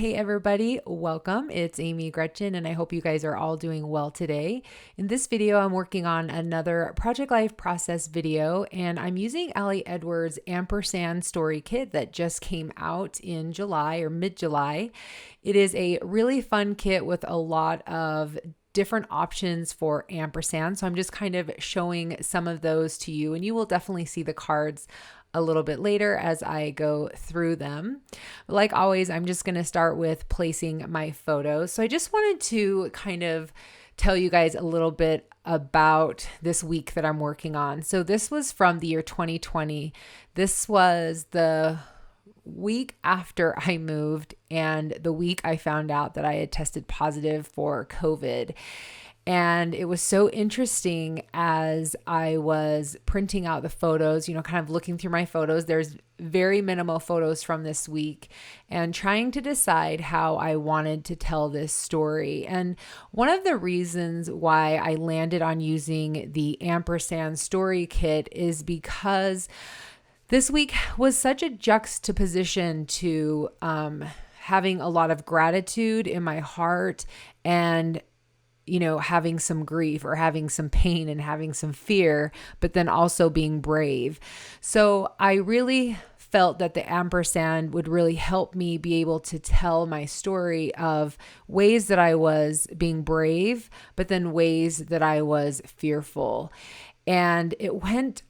Hey everybody, welcome. It's Amy Gretchen and I hope you guys are all doing well today. In this video, I'm working on another Project Life process video and I'm using Ali Edwards' ampersand story kit that just came out in July or mid-July. It is a really fun kit with a lot of different options for ampersand. So I'm just kind of showing some of those to you and you will definitely see the cards a little bit later as I go through them. Like always, I'm just going to start with placing my photos. So I just wanted to kind of tell you guys a little bit about this week that I'm working on. So this was from the year 2020. This was the week after I moved and the week I found out that I had tested positive for COVID. And it was so interesting as I was printing out the photos, kind of looking through my photos. There's very minimal photos from this week and trying to decide how I wanted to tell this story. And one of the reasons why I landed on using the ampersand story kit is because this week was such a juxtaposition to having a lot of gratitude in my heart and having some grief or having some pain and having some fear, but then also being brave. So I really felt that the ampersand would really help me be able to tell my story of ways that I was being brave, but then ways that I was fearful. And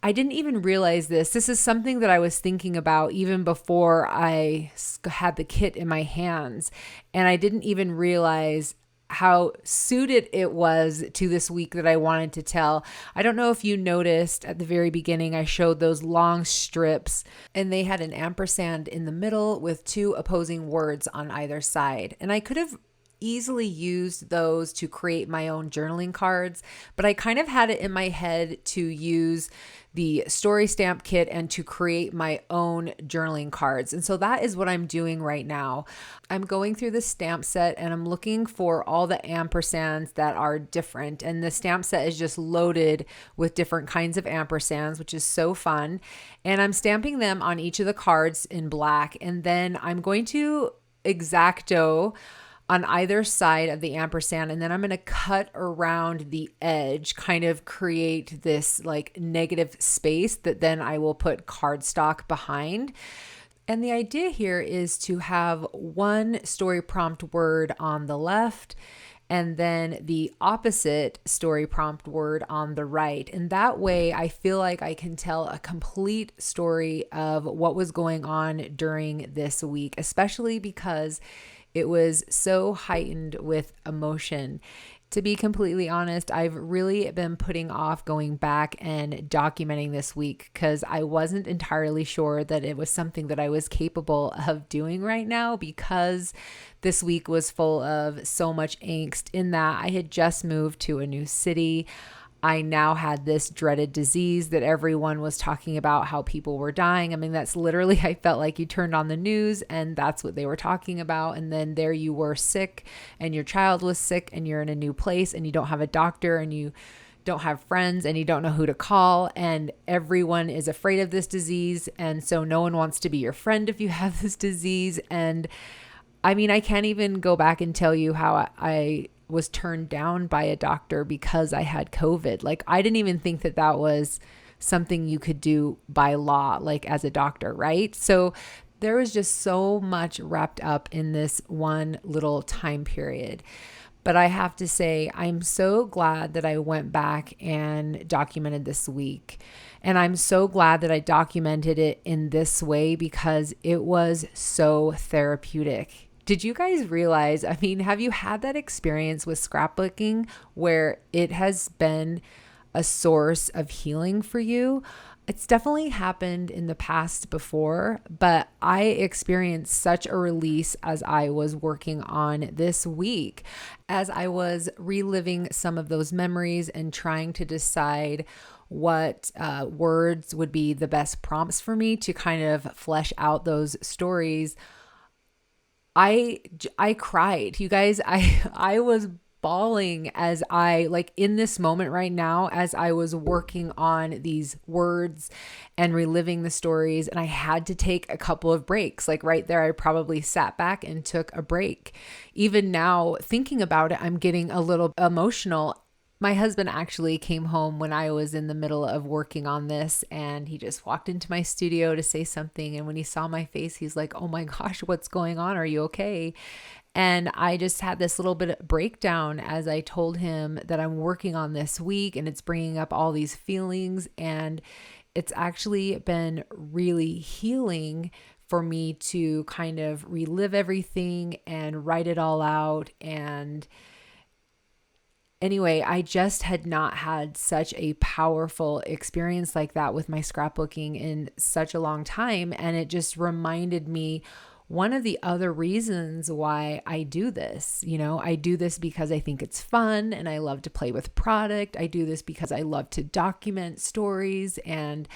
I didn't even realize this. This is something that I was thinking about even before I had the kit in my hands. And I didn't even realize how suited it was to this week that I wanted to tell. I don't know if you noticed at the very beginning, I showed those long strips and they had an ampersand in the middle with two opposing words on either side. And I could have easily used those to create my own journaling cards, but I kind of had it in my head to use the story stamp kit and to create my own journaling cards. And so that is what I'm doing right now. I'm going through the stamp set and I'm looking for all the ampersands that are different. And the stamp set is just loaded with different kinds of ampersands, which is so fun. And I'm stamping them on each of the cards in black. And then I'm going to X-ACTO on either side of the ampersand. And then I'm going to cut around the edge, kind of create this like negative space that then I will put cardstock behind. And the idea here is to have one story prompt word on the left and then the opposite story prompt word on the right. And that way I feel like I can tell a complete story of what was going on during this week, especially because it was so heightened with emotion. To be completely honest, I've really been putting off going back and documenting this week because I wasn't entirely sure that it was something that I was capable of doing right now because this week was full of so much angst in that I had just moved to a new city. I now had this dreaded disease that everyone was talking about, how people were dying. I mean, that's literally, I felt like you turned on the news and that's what they were talking about. And then there you were sick and your child was sick and you're in a new place and you don't have a doctor and you don't have friends and you don't know who to call and everyone is afraid of this disease. And so no one wants to be your friend if you have this disease. And I mean, I can't even go back and tell you how I was turned down by a doctor because I had COVID. Like I didn't even think that that was something you could do by law, like as a doctor, right? So there was just so much wrapped up in this one little time period. But I have to say, I'm so glad that I went back and documented this week. And I'm so glad that I documented it in this way because it was so therapeutic. Did you guys realize, have you had that experience with scrapbooking where it has been a source of healing for you? It's definitely happened in the past before, but I experienced such a release as I was working on this week, as I was reliving some of those memories and trying to decide what words would be the best prompts for me to kind of flesh out those stories. I cried. You guys, I was bawling as I, like in this moment right now, as I was working on these words and reliving the stories. And I had to take a couple of breaks. Like right there, I probably sat back and took a break. Even now, thinking about it, I'm getting a little emotional. My husband actually came home when I was in the middle of working on this, and he just walked into my studio to say something. And when he saw my face, he's like, "Oh my gosh, what's going on? Are you okay?" And I just had this little bit of breakdown as I told him that I'm working on this week and it's bringing up all these feelings. And it's actually been really healing for me to kind of relive everything and write it all out. And anyway, I just had not had such a powerful experience like that with my scrapbooking in such a long time. And it just reminded me one of the other reasons why I do this. I do this because I think it's fun and I love to play with product. I do this because I love to document stories and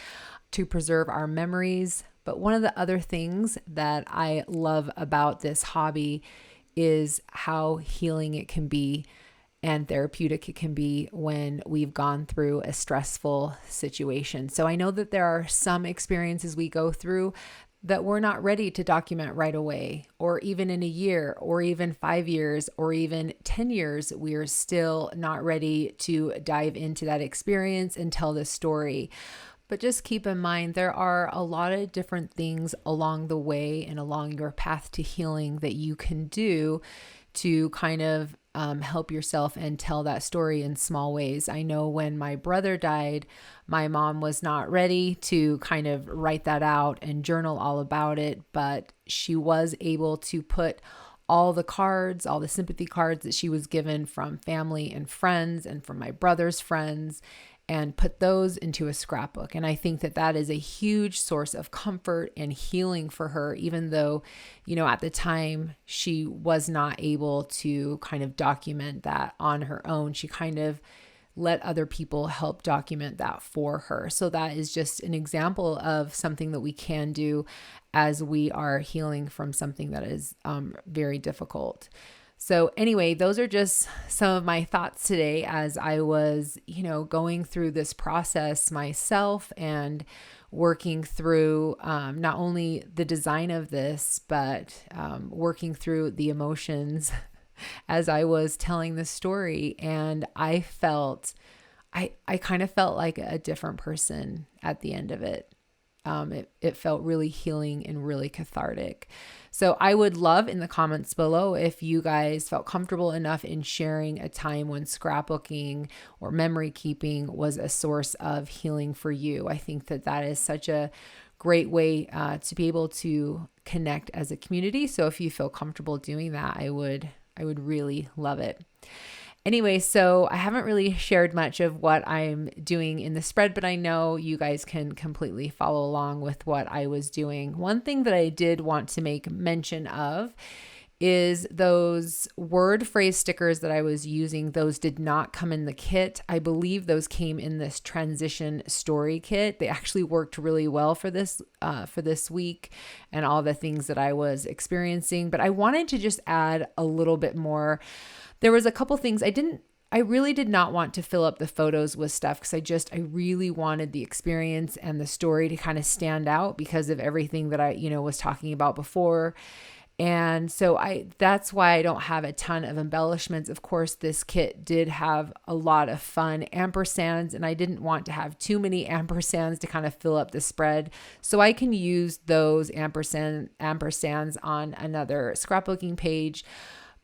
to preserve our memories. But one of the other things that I love about this hobby is how healing it can be and therapeutic it can be when we've gone through a stressful situation. So I know that there are some experiences we go through that we're not ready to document right away, or even in a year, or even 5 years, or even 10 years, we're still not ready to dive into that experience and tell the story. But just keep in mind, there are a lot of different things along the way and along your path to healing that you can do to kind of help yourself and tell that story in small ways. I know when my brother died, my mom was not ready to kind of write that out and journal all about it, but she was able to put all the cards, all the sympathy cards that she was given from family and friends and from my brother's friends, and put those into a scrapbook. And I think that that is a huge source of comfort and healing for her, even though, at the time she was not able to kind of document that on her own. She kind of let other people help document that for her. So that is just an example of something that we can do as we are healing from something that is very difficult. So anyway, those are just some of my thoughts today as I was, going through this process myself and working through not only the design of this, but working through the emotions as I was telling the story. And I kind of felt like a different person at the end of it. It felt really healing and really cathartic. So I would love in the comments below if you guys felt comfortable enough in sharing a time when scrapbooking or memory keeping was a source of healing for you. I think that that is such a great way to be able to connect as a community. So if you feel comfortable doing that, I would really love it. Anyway, so I haven't really shared much of what I'm doing in the spread, but I know you guys can completely follow along with what I was doing. One thing that I did want to make mention of is those word phrase stickers that I was using. Those did not come in the kit. I believe those came in this transition story kit. They actually worked really well for this week and all the things that I was experiencing, but I wanted to just add a little bit more. There was a couple things I really did not want to fill up the photos with stuff because I really wanted the experience and the story to kind of stand out because of everything that I, was talking about before. And so that's why I don't have a ton of embellishments. Of course, this kit did have a lot of fun ampersands, and I didn't want to have too many ampersands to kind of fill up the spread. So I can use those ampersands on another scrapbooking page.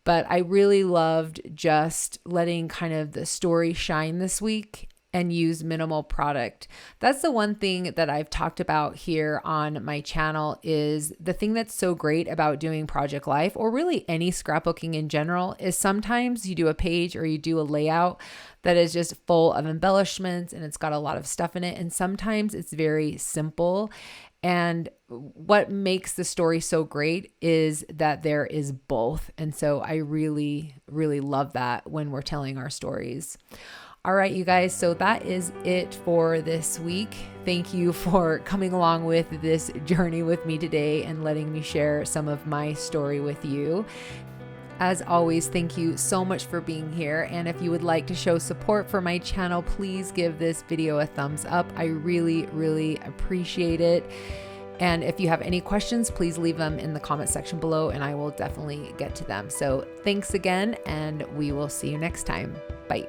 But I really loved just letting kind of the story shine this week and use minimal product. That's the one thing that I've talked about here on my channel is the thing that's so great about doing Project Life, or really any scrapbooking in general, is sometimes you do a page or you do a layout that is just full of embellishments and it's got a lot of stuff in it. And sometimes it's very simple. And what makes the story so great is that there is both. And so I really, really love that when we're telling our stories. All right, you guys, so that is it for this week. Thank you for coming along with this journey with me today and letting me share some of my story with you. As always, thank you so much for being here. And if you would like to show support for my channel, please give this video a thumbs up. I really, really appreciate it. And if you have any questions, please leave them in the comment section below and I will definitely get to them. So thanks again, and we will see you next time. Bye.